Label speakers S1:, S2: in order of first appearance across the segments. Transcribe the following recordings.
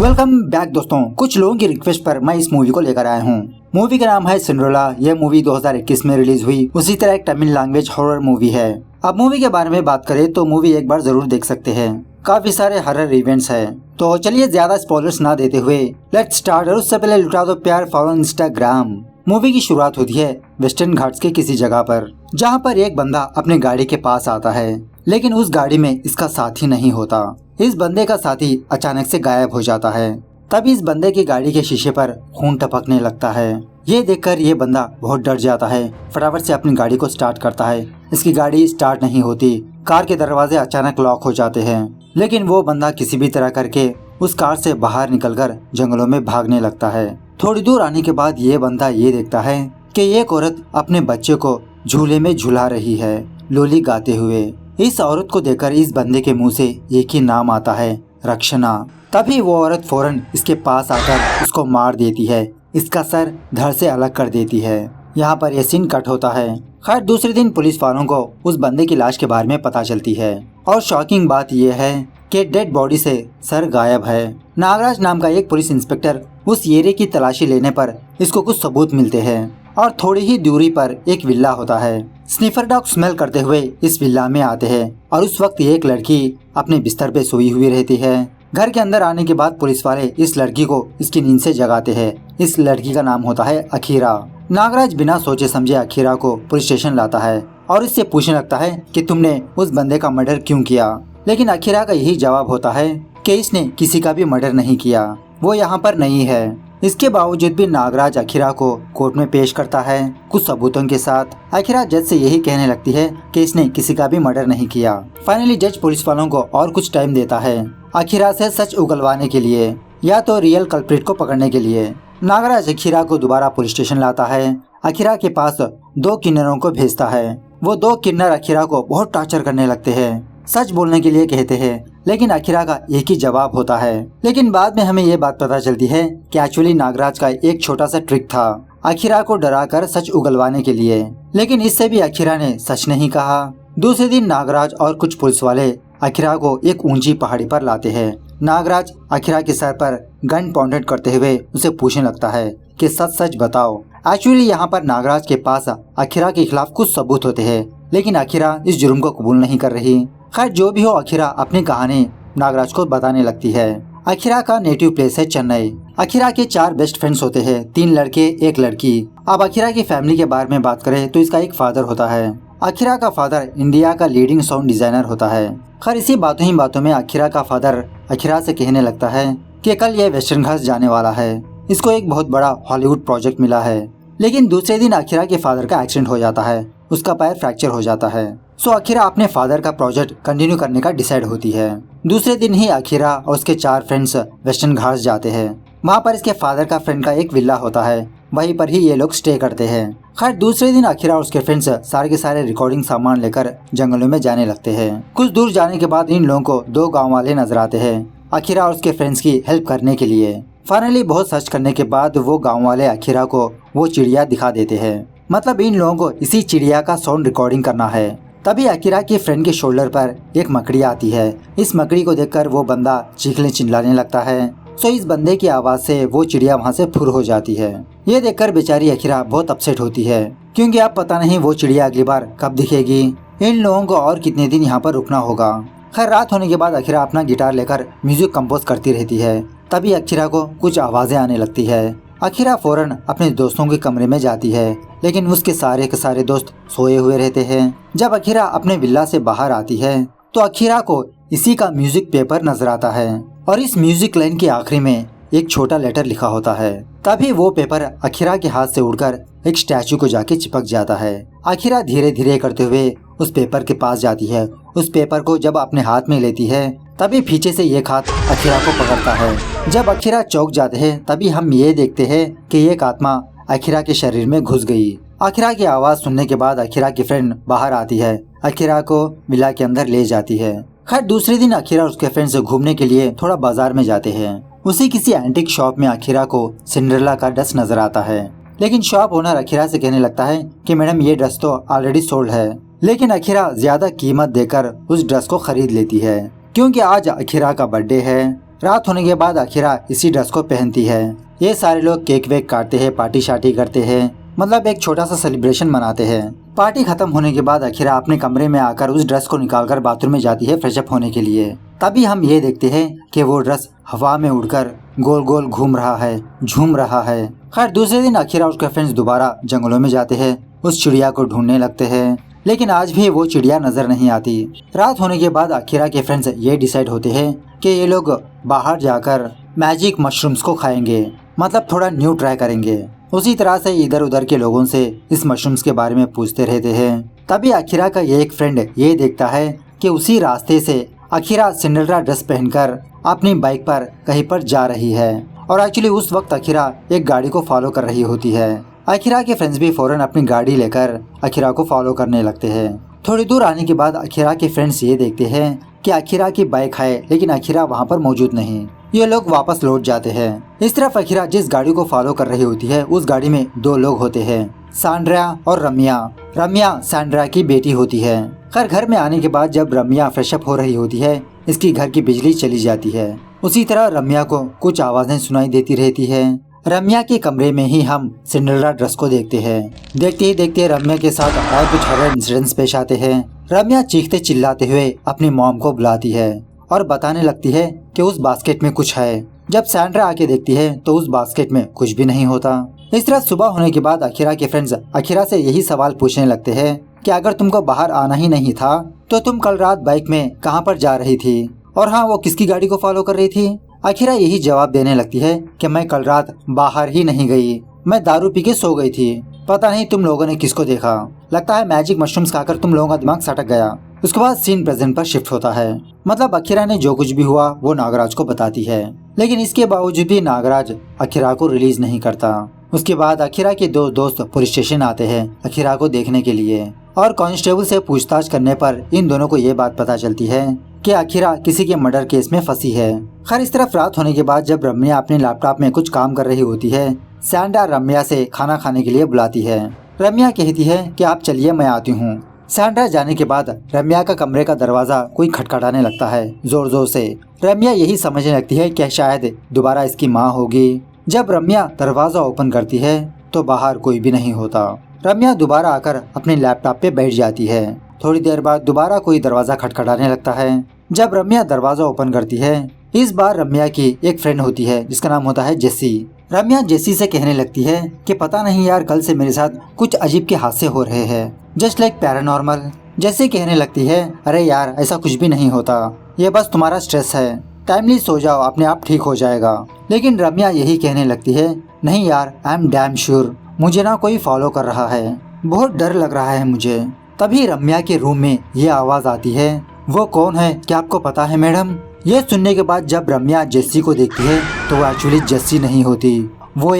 S1: Welcome back दोस्तों। कुछ लोगों की रिक्वेस्ट पर मैं इस मूवी को लेकर आया हूँ। मूवी का नाम है सिंड्रेला। यह मूवी 2021 में रिलीज हुई। उसी तरह एक तमिल लैंग्वेज हॉरर मूवी है। अब मूवी के बारे में बात करें तो मूवी एक बार जरूर देख सकते हैं। काफी सारे हॉरर इवेंट्स है। तो चलिए ज्यादा स्पॉयलर्स ना देते हुए लेट्स स्टार्ट। और उससे पहले लुटा दो प्यार, फॉलो इंस्टाग्राम। मूवी की शुरुआत होती है वेस्टर्न घाट्स के किसी जगह पर, जहाँ पर एक बंदा अपने गाड़ी के पास आता है, लेकिन उस गाड़ी में इसका साथी नहीं होता। इस बंदे का साथी अचानक से गायब हो जाता है। तभी इस बंदे की गाड़ी के शीशे पर खून टपकने लगता है। ये देखकर ये बंदा बहुत डर जाता है। फटाफट से अपनी गाड़ी को स्टार्ट करता है। इसकी गाड़ी स्टार्ट नहीं होती। कार के दरवाजे अचानक लॉक हो जाते हैं, लेकिन वो बंदा किसी भी तरह करके उस कार से बाहर निकलकर जंगलों में भागने लगता है। थोड़ी दूर आने के बाद ये बंदा ये देखता है कि एक औरत अपने बच्चे को झूले में झुला रही है, लोली गाते हुए। इस औरत को देखकर इस बंदे के मुंह से एक ही नाम आता है, रक्षना। तभी वो औरत फौरन इसके पास आकर उसको मार देती है, इसका सर धड़ से अलग कर देती है। यहाँ पर यह सीन कट होता है। खैर दूसरे दिन पुलिस वालों को उस बंदे की लाश के बारे में पता चलती है और शॉकिंग बात यह है कि डेड बॉडी से सर गायब है। नागराज नाम का एक पुलिस इंस्पेक्टर उस एरिया की तलाशी लेने पर इसको कुछ सबूत मिलते हैं और थोड़ी ही दूरी पर एक विला होता है। स्निफर डॉग स्मेल करते हुए इस विला में आते हैं और उस वक्त एक लड़की अपने बिस्तर पे सोई हुई रहती है। घर के अंदर आने के बाद पुलिस वाले इस लड़की को इसकी नींद से जगाते हैं। इस लड़की का नाम होता है अखीरा। नागराज बिना सोचे समझे अखीरा को पुलिस स्टेशन लाता है और इससे पूछने लगता है कि तुमने उस बंदे का मर्डर क्यों किया। लेकिन अखीरा का यही जवाब होता है कि इसने किसी का भी मर्डर नहीं किया, वो यहाँ पर नहीं है। इसके बावजूद भी नागराज अखीरा को कोर्ट में पेश करता है कुछ सबूतों के साथ। अखीरा जज से यही कहने लगती है कि इसने किसी का भी मर्डर नहीं किया। फाइनली जज पुलिस वालों को और कुछ टाइम देता है अखीरा से सच उगलवाने के लिए या तो रियल कल्प्रिट को पकड़ने के लिए। नागराज अखीरा को दोबारा पुलिस स्टेशन लाता है। अखीरा के पास 2 किन्नरों को भेजता है। वो 2 किन्नर अखीरा को बहुत टॉर्चर करने लगते हैं, सच बोलने के लिए कहते हैं, लेकिन अखीरा का एक ही जवाब होता है। लेकिन बाद में हमें ये बात पता चलती है कि एक्चुअली नागराज का एक छोटा सा ट्रिक था अखीरा को डराकर सच उगलवाने के लिए, लेकिन इससे भी अखीरा ने सच नहीं कहा। दूसरे दिन नागराज और कुछ पुलिस वाले अखीरा को एक ऊंची पहाड़ी पर लाते हैं। नागराज अखीरा के सर पर गन पॉइंटेड करते हुए उसे पूछने लगता है कि सच सच बताओ। एक्चुअली यहाँ पर नागराज के पास अखीरा के खिलाफ कुछ सबूत होते हैं, लेकिन अखीरा इस जुर्म को कबूल नहीं कर रही। खैर जो भी हो, अखीरा अपनी कहानी नागराज को बताने लगती है। अखीरा का नेटिव प्लेस है चेन्नई। अखीरा के 4 बेस्ट फ्रेंड्स होते हैं, 3 लड़के 1 लड़की। अब अखीरा की फैमिली के बारे में बात करें तो इसका एक फादर होता है। अखीरा का फादर इंडिया का लीडिंग साउंड डिजाइनर होता है। खैर इसी बातों ही बातों में अखीरा का फादर अखीरा से कहने लगता है कि कल यह वेस्टर्न घाट्स जाने वाला है, इसको एक बहुत बड़ा हॉलीवुड प्रोजेक्ट मिला है। लेकिन दूसरे दिन अखीरा के फादर का एक्सीडेंट हो जाता है, उसका पैर फ्रैक्चर हो जाता है। सो अखीरा अपने फादर का प्रोजेक्ट कंटिन्यू करने का डिसाइड होती है। दूसरे दिन ही अखीरा और उसके 4 फ्रेंड्स वेस्टर्न घाट्स जाते हैं। वहाँ पर इसके फादर का फ्रेंड का एक विला होता है, वहीं पर ही ये लोग स्टे करते हैं। खैर दूसरे दिन अखीरा और उसके फ्रेंड्स सारे के सारे रिकॉर्डिंग सामान लेकर जंगलों में जाने लगते हैं। कुछ दूर जाने के बाद इन लोगों को 2 गाँव वाले नजर आते हैं अखीरा और उसके फ्रेंड्स की हेल्प करने के लिए। फाइनली बहुत सर्च करने के बाद वो गाँव वाले अखीरा को वो चिड़िया दिखा देते हैं। मतलब इन लोगों को इसी चिड़िया का साउंड रिकॉर्डिंग करना है। तभी अखीरा के फ्रेंड के शोल्डर पर एक मकड़ी आती है। इस मकड़ी को देखकर वो बंदा चीखने चिल्लाने लगता है। सो इस बंदे की आवाज से वो चिड़िया वहाँ से फुर हो जाती है। ये देखकर बेचारी अखीरा बहुत अपसेट होती है, क्योंकि अब पता नहीं वो चिड़िया अगली बार कब दिखेगी। इन लोगों को और कितने दिन यहाँ पर रुकना होगा। खैर रात होने के बाद अखीरा अपना गिटार लेकर म्यूजिक कंपोज करती रहती है। तभी अखीरा को कुछ आवाजें आने लगती है। अखीरा फौरन अपने दोस्तों के कमरे में जाती है, लेकिन उसके सारे के सारे दोस्त सोए हुए रहते हैं। जब अखीरा अपने विला से बाहर आती है तो अखीरा को इसी का म्यूजिक पेपर नजर आता है और इस म्यूजिक लाइन के आखिरी में एक छोटा लेटर लिखा होता है। तभी वो पेपर अखीरा के हाथ से उड़कर एक स्टैचू को जाके चिपक जाता है। अखीरा धीरे धीरे करते हुए उस पेपर के पास जाती है। उस पेपर को जब अपने हाथ में लेती है तभी पीछे से एक हाथ अखीरा को पकड़ता है। जब अखीरा चौंक जाते हैं तभी हम ये देखते हैं कि एक आत्मा अखीरा के शरीर में घुस गई। अखीरा की आवाज सुनने के बाद अखीरा की फ्रेंड बाहर आती है, अखीरा को विला के अंदर ले जाती है। खैर दूसरे दिन अखीरा और उसके फ्रेंड से घूमने के लिए थोड़ा बाजार में जाते हैं। उसी किसी एंटीक शॉप में अखीरा को सिंड्रेला का ड्रेस नजर आता है, लेकिन शॉप ओनर अखीरा से कहने लगता है कि मैडम ये ड्रेस तो ऑलरेडी सोल्ड है। लेकिन अखीरा ज्यादा कीमत देकर उस ड्रेस को खरीद लेती है, क्योंकि आज अखीरा का बर्थडे है। रात होने के बाद अखीरा इसी ड्रेस को पहनती है। ये सारे लोग केक वेक काटते हैं, पार्टी शार्टी करते हैं, मतलब एक छोटा सा सेलिब्रेशन मनाते हैं। पार्टी खत्म होने के बाद अखीरा अपने कमरे में आकर उस ड्रेस को निकालकर बाथरूम में जाती है फ्रेशअप होने के लिए। तभी हम ये देखते हैं कि वो ड्रेस हवा में उड़कर गोल गोल घूम रहा है, झूम रहा है। खैर दूसरे दिन अखीरा और उसके फ्रेंड्स दोबारा जंगलों में जाते हैं, उस चिड़िया को ढूंढने लगते हैं, लेकिन आज भी वो चिड़िया नजर नहीं आती। रात होने के बाद अखीरा के फ्रेंड्स ये डिसाइड होते हैं कि ये लोग बाहर जाकर मैजिक मशरूम्स को खाएंगे, मतलब थोड़ा न्यू ट्राई करेंगे। उसी तरह से इधर उधर के लोगों से इस मशरूम्स के बारे में पूछते रहते हैं। तभी अखीरा का ये एक फ्रेंड ये देखता है कि उसी रास्ते से अखीरा सिंड्रेला ड्रेस पहनकर अपनी बाइक पर कहीं पर जा रही है, और एक्चुअली उस वक्त अखीरा एक गाड़ी को फॉलो कर रही होती है। अखीरा के फ्रेंड्स भी फौरन अपनी गाड़ी लेकर अखीरा को फॉलो करने लगते हैं। थोड़ी दूर आने के बाद अखीरा के फ्रेंड्स ये देखते हैं कि अखीरा की बाइक है, लेकिन अखीरा वहाँ पर मौजूद नहीं। ये लोग वापस लौट जाते हैं। इस तरफ अखीरा जिस गाड़ी को फॉलो कर रही होती है उस गाड़ी में दो लोग होते हैं, सैंड्रा और रम्या। रम्या सैंड्रा की बेटी होती है। खैर घर में आने के बाद जब रम्या फ्रेशअप हो रही होती है, इसकी घर की बिजली चली जाती है। उसी तरह रम्या को कुछ आवाजें सुनाई देती रहती है। रम्या के कमरे में ही हम सिंड्रेला ड्रेस को देखते हैं। देखते ही देखते रम्या के साथ और कुछ हॉरर इंसिडेंट्स पेश आते हैं। रम्या चीखते चिल्लाते हुए अपनी मॉम को बुलाती है और बताने लगती है कि उस बास्केट में कुछ है। जब सैंड्रा आके देखती है तो उस बास्केट में कुछ भी नहीं होता। इस तरह सुबह होने के बाद अखीरा के फ्रेंड्स अखीरा से यही सवाल पूछने लगते हैं कि अगर तुमको बाहर आना ही नहीं था तो तुम कल रात बाइक में कहाँ पर जा रही थी, और हाँ वो किसकी गाड़ी को फॉलो कर रही थी। अखीरा यही जवाब देने लगती है कि मैं कल रात बाहर ही नहीं गई, मैं दारू पी के सो गई थी। पता नहीं तुम लोगों ने किसको देखा, लगता है मैजिक मशरूम्स खाकर तुम लोगों का दिमाग सटक गया। उसके बाद सीन प्रेजेंट पर शिफ्ट होता है। मतलब अखीरा ने जो कुछ भी हुआ वो नागराज को बताती है, लेकिन इसके बावजूद भी नागराज अखीरा को रिलीज नहीं करता। उसके बाद अखीरा के दो दोस्त पुलिस स्टेशन आते हैं अखीरा को देखने के लिए, और कांस्टेबल से पूछताछ करने पर इन दोनों को ये बात पता चलती है कि अखीरा किसी के मर्डर केस में फंसी है। खैर इस तरफ रात होने के बाद जब रम्या अपने लैपटॉप में कुछ काम कर रही होती है, सैंड्रा रम्या से खाना खाने के लिए बुलाती है। रम्या कहती है कि आप चलिए मैं आती हूँ। सैंड्रा जाने के बाद रम्या का कमरे का दरवाजा कोई खटखटाने लगता है जोर जोर से। रम्या यही समझने लगती है कि शायद दोबारा इसकी माँ होगी। जब रम्या दरवाजा ओपन करती है तो बाहर कोई भी नहीं होता। रम्या दोबारा आकर अपने लैपटॉप पे बैठ जाती है। थोड़ी देर बाद दोबारा कोई दरवाजा खटखटाने लगता है। जब रम्या दरवाजा ओपन करती है, इस बार रम्या की एक फ्रेंड होती है जिसका नाम होता है जेसी। रम्या जेसी से कहने लगती है कि पता नहीं यार कल से मेरे साथ कुछ अजीब के हादसे हो रहे हैं, जस्ट लाइक पैरानॉर्मल। जेसी कहने लगती है अरे यार ऐसा कुछ भी नहीं होता, ये बस तुम्हारा स्ट्रेस है, टाइमली सो जाओ अपने आप ठीक हो जाएगा। लेकिन रम्या यही कहने लगती है नहीं यार आई एम डैम श्योर, मुझे ना कोई फॉलो कर रहा है, बहुत डर लग रहा है मुझे। तभी रम्या के रूम में ये आवाज आती है वो कौन है क्या आपको पता है मैडम। ये सुनने के बाद जब रम्या जेसी को देखती है तो वो एक्चुअली जेसी नहीं होती, वो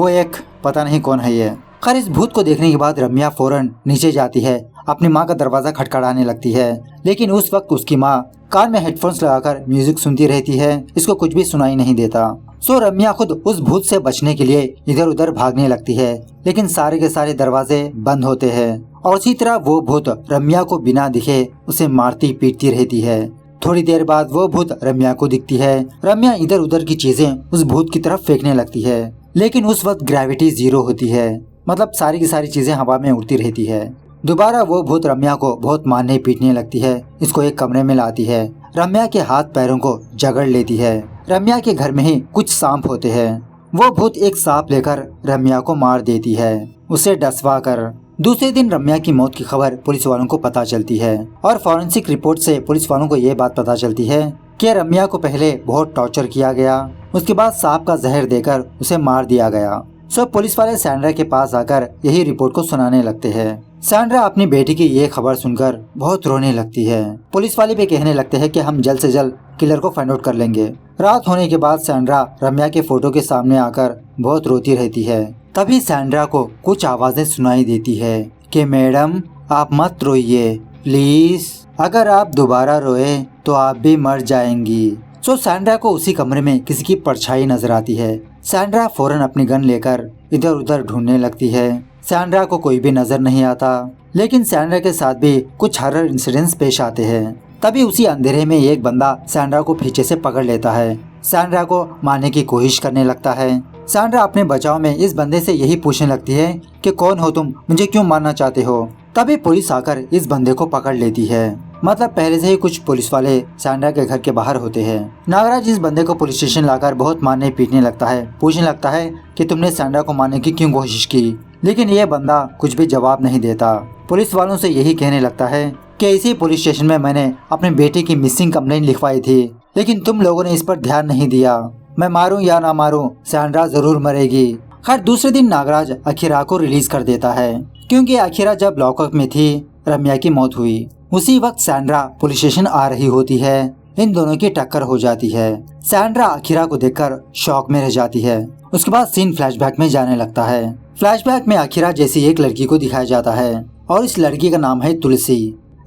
S1: एक पता नहीं कौन है ये। खैर इस भूत को देखने के बाद रम्या फौरन नीचे जाती है, अपनी माँ का दरवाजा खटखटाने लगती है। लेकिन उस वक्त उसकी माँ कान में हेडफोन्स लगाकर म्यूजिक सुनती रहती है, इसको कुछ भी सुनाई नहीं देता। सो रम्या खुद उस भूत से बचने के लिए इधर उधर भागने लगती है, लेकिन सारे के सारे दरवाजे बंद होते हैं, और उसी तरह वो भूत रम्या को बिना दिखे उसे मारती पीटती रहती है। थोड़ी देर बाद वो भूत रम्या को दिखती है। रम्या इधर उधर की चीजें उस भूत की तरफ फेंकने लगती है, लेकिन उस वक्त ग्रेविटी 0 होती है, मतलब सारी की सारी चीजें हवा में उड़ती रहती है। दोबारा वो भूत रम्या को बहुत मारने पीटने लगती है, इसको एक कमरे में लाती है, रम्या के हाथ पैरों को जकड़ लेती है। रम्या के घर में ही कुछ सांप होते हैं। वो भूत एक सांप लेकर रम्या को मार देती है, उसे डसवा कर। दूसरे दिन रम्या की मौत की खबर पुलिस वालों को पता चलती है, और फॉरेंसिक रिपोर्ट से पुलिस वालों को ये बात पता चलती है कि रम्या को पहले बहुत टॉर्चर किया गया, उसके बाद सांप का जहर देकर उसे मार दिया गया। सो पुलिस वाले सैंड्रा के पास आकर यही रिपोर्ट को सुनाने लगते हैं। सैंड्रा अपनी बेटी की ये खबर सुनकर बहुत रोने लगती है। पुलिस वाले भी कहने लगते हैं कि हम जल्द से जल्द किलर को फाइंड आउट कर लेंगे। रात होने के बाद सैंड्रा रम्या के फोटो के सामने आकर बहुत रोती रहती है। तभी सैंड्रा को कुछ आवाजें सुनाई देती है कि मैडम आप मत रोइए प्लीज, अगर आप दोबारा रोए तो आप भी मर जाएंगी। सो सैंड्रा को उसी कमरे में किसी की परछाई नजर आती है। सैंड्रा फौरन अपनी गन लेकर इधर उधर ढूंढने लगती है। सैंड्रा को कोई भी नजर नहीं आता, लेकिन सैंड्रा के साथ भी कुछ हॉरर इंसिडेंट्स पेश आते हैं। तभी उसी अंधेरे में एक बंदा सैंड्रा को पीछे से पकड़ लेता है। सैंड्रा को मारने की कोशिश करने लगता है। सैंड्रा अपने बचाव में इस बंदे से यही पूछने लगती है कि कौन हो तुम, मुझे क्यों मारना चाहते हो। तभी पुलिस आकर इस बंदे को पकड़ लेती है। मतलब पहले से ही कुछ पुलिस वाले सैंड्रा के घर के बाहर होते हैं। नागराज इस बंदे को पुलिस स्टेशन लाकर बहुत मारने पीटने लगता है। पूछने लगता है कि तुमने सैंड्रा को मारने की क्यों कोशिश की, लेकिन ये बंदा कुछ भी जवाब नहीं देता। पुलिस वालों से यही कहने लगता है कि इसी पुलिस स्टेशन में मैंने अपने बेटे की मिसिंग कंप्लेंट लिखवाई थी, लेकिन तुम लोगों ने इस पर ध्यान नहीं दिया। मैं मारूं या ना मारूं, सैंड्रा जरूर मरेगी। खैर दूसरे दिन नागराज अखीरा को रिलीज कर देता है, क्योंकि अखीरा जब लॉकअप में थी रम्या की मौत हुई। उसी वक्त सैंड्रा पुलिस स्टेशन आ रही होती है। इन दोनों की टक्कर हो जाती है। सैंड्रा अखीरा को देखकर शॉक में रह जाती है। उसके बाद सीन फ्लैशबैक में जाने लगता है। फ्लैशबैक में अखीरा जैसी एक लड़की को दिखाया जाता है और इस लड़की का नाम है तुलसी।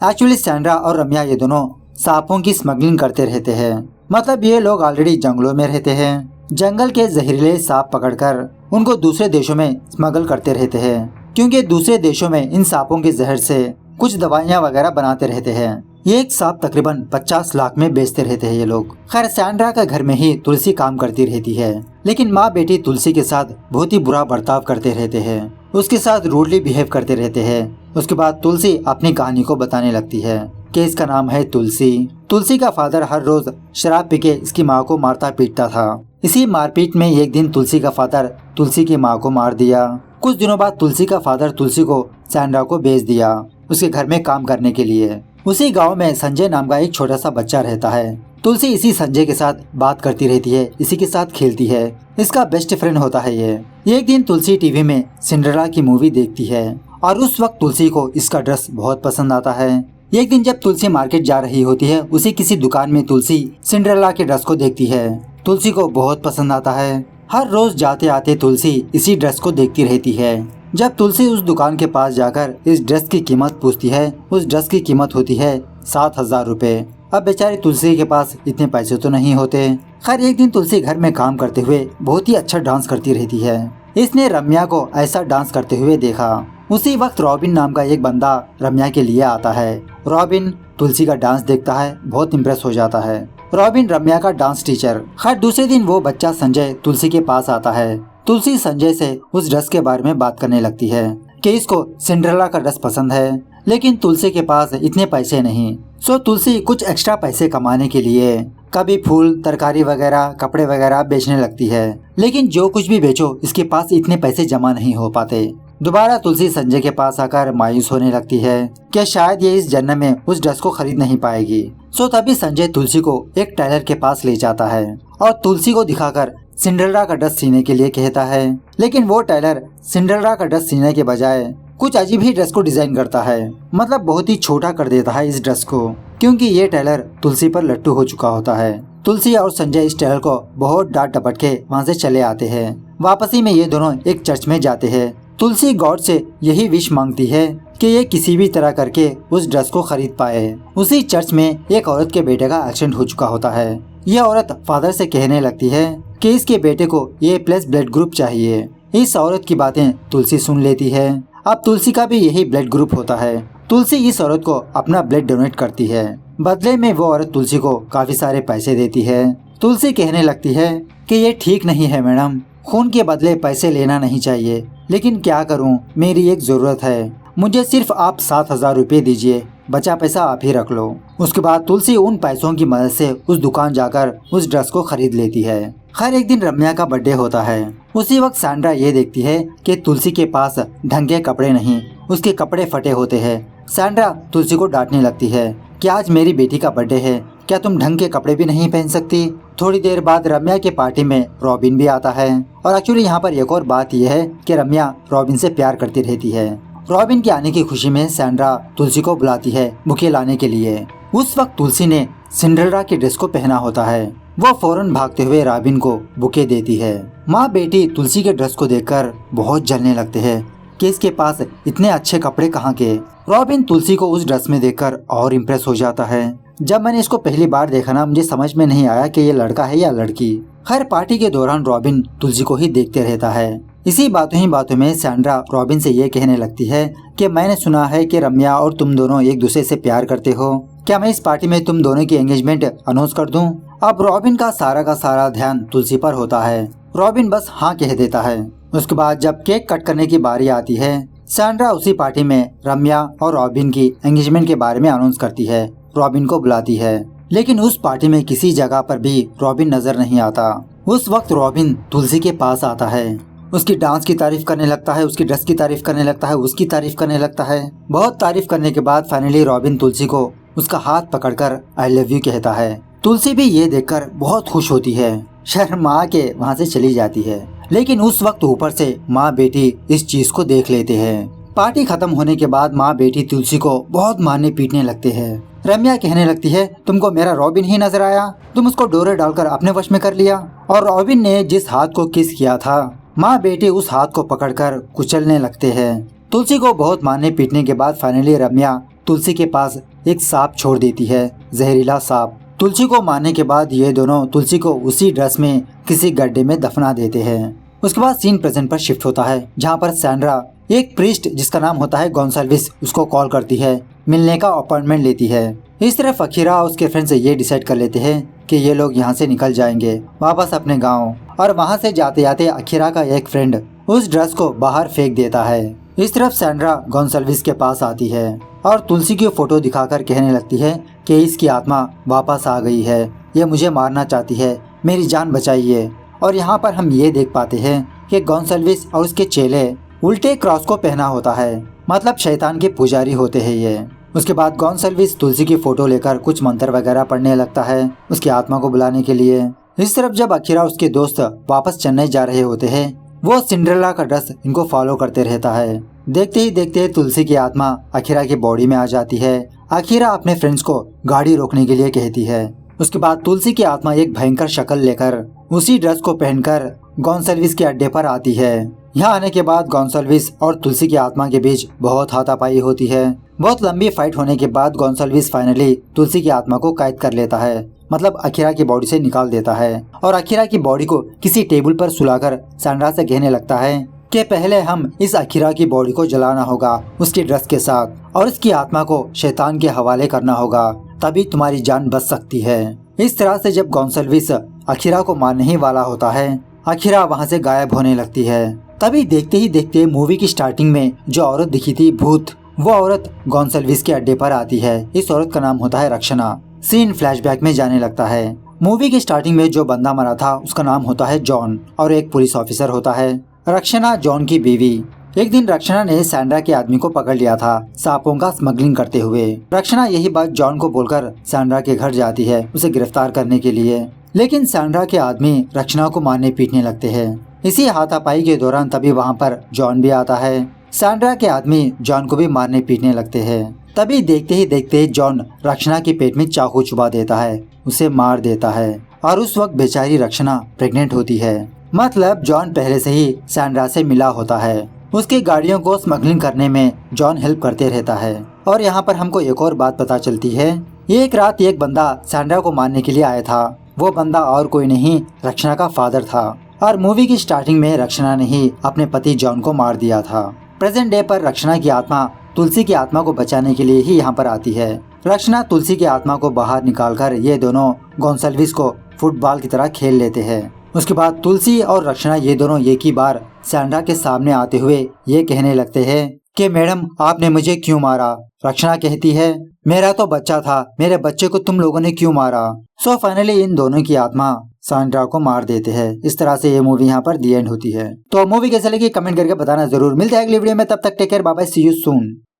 S1: एक्चुअली सैंड्रा और रम्या ये दोनों सांपों की स्मगलिंग करते रहते हैं। मतलब ये लोग ऑलरेडी जंगलों में रहते हैं। जंगल के जहरीले सांप पकड़कर उनको दूसरे देशों में स्मगल करते रहते हैं, क्योंकि दूसरे देशों में इन सांपों के जहर से कुछ दवाइयाँ वगैरह बनाते रहते हैं। ये एक सांप तकरीबन 50 लाख में बेचते रहते हैं ये लोग। खैर सैंड्रा का घर में ही तुलसी काम करती रहती है, लेकिन माँ बेटी तुलसी के साथ बहुत ही बुरा बर्ताव करते रहते हैं। उसके साथ रूडली बिहेव करते रहते हैं। उसके बाद तुलसी अपनी कहानी को बताने लगती है कि इसका नाम है तुलसी। तुलसी का फादर हर रोज शराब पी के इसकी माँ को मारता पीटता था। इसी मारपीट में एक दिन तुलसी का फादर तुलसी की माँ को मार दिया। कुछ दिनों बाद तुलसी का फादर तुलसी को सैंड्रा को बेच दिया उसके घर में काम करने के लिए। उसी गांव में संजय नाम का एक छोटा सा बच्चा रहता है। तुलसी इसी संजय के साथ बात करती रहती है, इसी के साथ खेलती है। इसका बेस्ट फ्रेंड होता है ये। एक दिन तुलसी टीवी में सिंड्रेला की मूवी देखती है और उस वक्त तुलसी को इसका ड्रेस बहुत पसंद आता है। एक दिन जब तुलसी मार्केट जा रही होती है, उसी किसी दुकान में तुलसी सिंड्रेला के ड्रेस को देखती है। तुलसी को बहुत पसंद आता है। हर रोज जाते आते तुलसी इसी ड्रेस को देखती रहती है। जब तुलसी उस दुकान के पास जाकर इस ड्रेस की कीमत पूछती है, उस ड्रेस की कीमत होती है 7,000 रुपए। अब बेचारी तुलसी के पास इतने पैसे तो नहीं होते। खैर एक दिन तुलसी घर में काम करते हुए बहुत ही अच्छा डांस करती रहती है। इसने रम्या को ऐसा डांस करते हुए देखा। उसी वक्त रॉबिन नाम का एक बंदा रम्या के लिए आता है। रॉबिन तुलसी का डांस देखता है, बहुत इम्प्रेस हो जाता है। रॉबिन रम्या का डांस टीचर। खैर दूसरे दिन वो बच्चा संजय तुलसी के पास आता है। तुलसी संजय से उस ड्रेस के बारे में बात करने लगती है कि इसको सिंड्रेला का ड्रेस पसंद है, लेकिन तुलसी के पास इतने पैसे नहीं। सो तुलसी कुछ एक्स्ट्रा पैसे कमाने के लिए कभी फूल, तरकारी वगैरह, कपड़े वगैरह बेचने लगती है, लेकिन जो कुछ भी बेचो इसके पास इतने पैसे जमा नहीं हो पाते। दोबारा तुलसी संजय के पास आकर मायूस होने लगती है कि शायद ये इस जन्म में उस ड्रेस को खरीद नहीं पाएगी। सो तभी संजय तुलसी को एक टेलर के पास ले जाता है और तुलसी को दिखाकर सिंड्रेला का ड्रेस सीने के लिए कहता है, लेकिन वो टेलर सिंड्रेला का ड्रेस सीने के बजाय कुछ अजीब ही ड्रेस को डिजाइन करता है। मतलब बहुत ही छोटा कर देता है इस ड्रेस को, क्योंकि ये टेलर तुलसी पर लट्टू हो चुका होता है। तुलसी और संजय इस टेलर को बहुत डांट डपट के वहाँ से चले आते हैं। वापसी में ये दोनों एक चर्च में जाते हैं। तुलसी गॉड से यही विश मांगती है कि ये किसी भी तरह करके उस ड्रेस को खरीद पाए। उसी चर्च में एक औरत के बेटे का एक्सीडेंट हो चुका होता है। यह औरत फादर से कहने लगती है कि इसके बेटे को ये प्लस ब्लड ग्रुप चाहिए। इस औरत की बातें तुलसी सुन लेती है। अब तुलसी का भी यही ब्लड ग्रुप होता है। तुलसी इस औरत को अपना ब्लड डोनेट करती है। बदले में वो औरत तुलसी को काफी सारे पैसे देती है। तुलसी कहने लगती है कि ये ठीक नहीं है मैडम, खून के बदले पैसे लेना नहीं चाहिए, लेकिन क्या करूं, मेरी एक जरूरत है। मुझे सिर्फ आप 7,000 रुपये दीजिए, बचा पैसा आप ही रख लो। उसके बाद तुलसी उन पैसों की मदद से उस दुकान जाकर उस ड्रेस को खरीद लेती है। खैर एक दिन रम्या का बर्थडे होता है। उसी वक्त सैंड्रा ये देखती है कि तुलसी के पास ढंग के कपड़े नहीं, उसके कपड़े फटे होते हैं। सैंड्रा तुलसी को डांटने लगती है कि आज मेरी बेटी का बर्थडे है, क्या तुम ढंग के कपड़े भी नहीं पहन सकती। थोड़ी देर बाद रम्या के पार्टी में रॉबिन भी आता है। और एक्चुअली यहाँ पर एक और बात यह है कि रम्या रॉबिन से प्यार करती रहती है। रॉबिन के आने की खुशी में सैंड्रा तुलसी को बुलाती है बुके लाने के लिए। उस वक्त तुलसी ने सिंड्रेला के ड्रेस को पहना होता है। वो फौरन भागते हुए रॉबिन को बुके देती है। माँ बेटी तुलसी के ड्रेस को देखकर बहुत जलने लगते हैं कि इसके पास इतने अच्छे कपड़े कहाँ के। रॉबिन तुलसी को उस ड्रेस में देखकर और इम्प्रेस हो जाता है। जब मैंने इसको पहली बार देखा ना, मुझे समझ में नहीं आया कि ये लड़का है या लड़की। खैर पार्टी के दौरान रॉबिन तुलसी को ही देखते रहता है। इसी बातों ही बातों में सैंड्रा रॉबिन से ये कहने लगती है कि मैंने सुना है कि रम्या और तुम दोनों एक दूसरे से प्यार करते हो। क्या मैं इस पार्टी में तुम दोनों की एंगेजमेंट अनाउंस कर दूं? अब रॉबिन का सारा ध्यान तुलसी पर होता है। रॉबिन बस हाँ कह देता है। उसके बाद जब केक कट करने की बारी आती है, सैंड्रा उसी पार्टी में रम्या और रॉबिन की एंगेजमेंट के बारे में अनाउंस करती है। रॉबिन को बुलाती है, लेकिन उस पार्टी में किसी जगह पर भी रॉबिन नजर नहीं आता। उस वक्त रॉबिन तुलसी के पास आता है, उसकी डांस की तारीफ करने लगता है, उसकी ड्रेस की तारीफ करने लगता है, उसकी तारीफ करने लगता है। बहुत तारीफ करने के बाद फाइनली रॉबिन तुलसी को उसका हाथ पकड़कर आई लव यू कहता है। तुलसी भी ये देखकर बहुत खुश होती है, शर्मा के वहाँ से चली जाती है। लेकिन उस वक्त ऊपर से माँ बेटी इस चीज को देख लेते हैं। पार्टी खत्म होने के बाद माँ बेटी तुलसी को बहुत मारने पीटने लगते हैं। रम्या कहने लगती है, तुमको मेरा रॉबिन ही नजर आया, तुम उसको डोरे डालकर अपने वश में कर लिया। और रॉबिन ने जिस हाथ को किस किया था, माँ बेटी उस हाथ को पकड़कर कुचलने लगते हैं। तुलसी को बहुत मारने पीटने के बाद फाइनली रम्या तुलसी के पास एक सांप छोड़ देती है, जहरीला सांप। तुलसी को मारने के बाद ये दोनों तुलसी को उसी ड्रेस में किसी गड्ढे में दफना देते हैं। उसके बाद सीन प्रेजेंट पर शिफ्ट होता है, जहाँ पर सैंड्रा एक प्रीस्ट जिसका नाम होता है गोंसाल्विस उसको कॉल करती है, मिलने का अपॉइंटमेंट लेती है। इस तरफ अखीरा और उसके फ्रेंड से ये डिसाइड कर लेते हैं कि ये लोग यहाँ से निकल जाएंगे वापस अपने गांव। और वहाँ से जाते जाते अखीरा का एक फ्रेंड उस ड्रेस को बाहर फेंक देता है। इस तरफ सैंड्रा गोंसाल्विस के पास आती है और तुलसी की फोटो दिखाकर कहने लगती है कि इसकी आत्मा वापस आ गई है, ये मुझे मारना चाहती है, मेरी जान बचाइए। और यहाँ पर हम ये देख पाते हैं कि गोंसाल्विस और उसके चेले उल्टे क्रॉस को पहना होता है, मतलब शैतान के पुजारी होते हैं ये। उसके बाद गोंसाल्विस तुलसी की फोटो लेकर कुछ मंत्र वगैरह पढ़ने लगता है उसकी आत्मा को बुलाने के लिए। इस तरफ जब अखीरा उसके दोस्त वापस चेन्नई जा रहे होते हैं, वो सिंड्रेला का ड्रेस इनको फॉलो करते रहता है। देखते ही देखते तुलसी की आत्मा अखीरा की बॉडी में आ जाती है। अखीरा अपने फ्रेंड्स को गाड़ी रोकने के लिए कहती है। उसके बाद तुलसी की आत्मा एक भयंकर शक्ल लेकर उसी ड्रेस को पहनकर गोंसाल्विस के अड्डे पर आती है। यहाँ आने के बाद गोंसाल्विस और तुलसी की आत्मा के बीच बहुत हाथापाई होती है। बहुत लंबी फाइट होने के बाद गोंसाल्विस फाइनली तुलसी की आत्मा को कैद कर लेता है, मतलब अखीरा की बॉडी से निकाल देता है। और अखीरा की बॉडी को किसी टेबल पर सुलाकर सैंड्रा से कहने लगता है कि पहले हम इस अखीरा की बॉडी को जलाना होगा उसकी ड्रेस के साथ, और इसकी आत्मा को शैतान के हवाले करना होगा, तभी तुम्हारी जान बच सकती है। इस तरह से जब गोंसाल्विस अखीरा को मारने ही वाला होता है, अखीरा वहाँ से गायब होने लगती है। तभी देखते ही देखते मूवी की स्टार्टिंग में जो औरत दिखी थी भूत, वो औरत गोंसाल्विस के अड्डे पर आती है। इस औरत का नाम होता है रक्षना। सीन फ्लैशबैक में जाने लगता है। मूवी की स्टार्टिंग में जो बंदा मरा था उसका नाम होता है जॉन और एक पुलिस ऑफिसर होता है। रक्षना जॉन की बीवी। एक दिन रक्षना ने सैंड्रा के आदमी को पकड़ लिया था सांपों का स्मगलिंग करते हुए। रक्षना यही बात जॉन को बोलकर सैंड्रा के घर जाती है उसे गिरफ्तार करने के लिए। लेकिन सैंड्रा के आदमी रक्षना को मारने पीटने लगते हैं। इसी हाथापाई के दौरान तभी वहाँ पर जॉन भी आता है। सैंड्रा के आदमी जॉन को भी मारने पीटने लगते हैं। तभी देखते ही देखते जॉन रक्षना के पेट में चाकू चुबा देता है, उसे मार देता है। और उस वक्त बेचारी रक्षना प्रेग्नेंट होती है। मतलब जॉन पहले से ही सैंड्रा से मिला होता है। उसकी गाड़ियों को स्मगलिंग करने में जॉन हेल्प करते रहता है। और यहाँ पर हमको एक और बात पता चलती है, एक रात एक बंदा सैंड्रा को मारने के लिए आया था। वो बंदा और कोई नहीं, रक्षना का फादर था। और मूवी की स्टार्टिंग में रक्षना ने ही अपने पति जॉन को मार दिया था। प्रेजेंट डे पर रक्षना की आत्मा तुलसी की आत्मा को बचाने के लिए ही यहाँ पर आती है। रक्षना तुलसी की आत्मा को बाहर निकालकर ये दोनों गोंसाल्विस को फुटबॉल की तरह खेल लेते हैं। उसके बाद तुलसी और रक्षना ये दोनों एक ही बार सैंड्रा के सामने आते हुए ये कहने लगते हैं कि मैडम आपने मुझे क्यों मारा। रक्षना कहती है मेरा तो बच्चा था, मेरे बच्चे को तुम लोगों ने क्यों मारा। सो फाइनली इन दोनों की आत्मा सैंड्रा को मार देते हैं। इस तरह से ये मूवी यहाँ पर दी एंड होती है। तो मूवी कैसे लगी कमेंट करके बताना जरूर। मिलते हैं अगली वीडियो में, तब तक take care, bye bye, see you soon.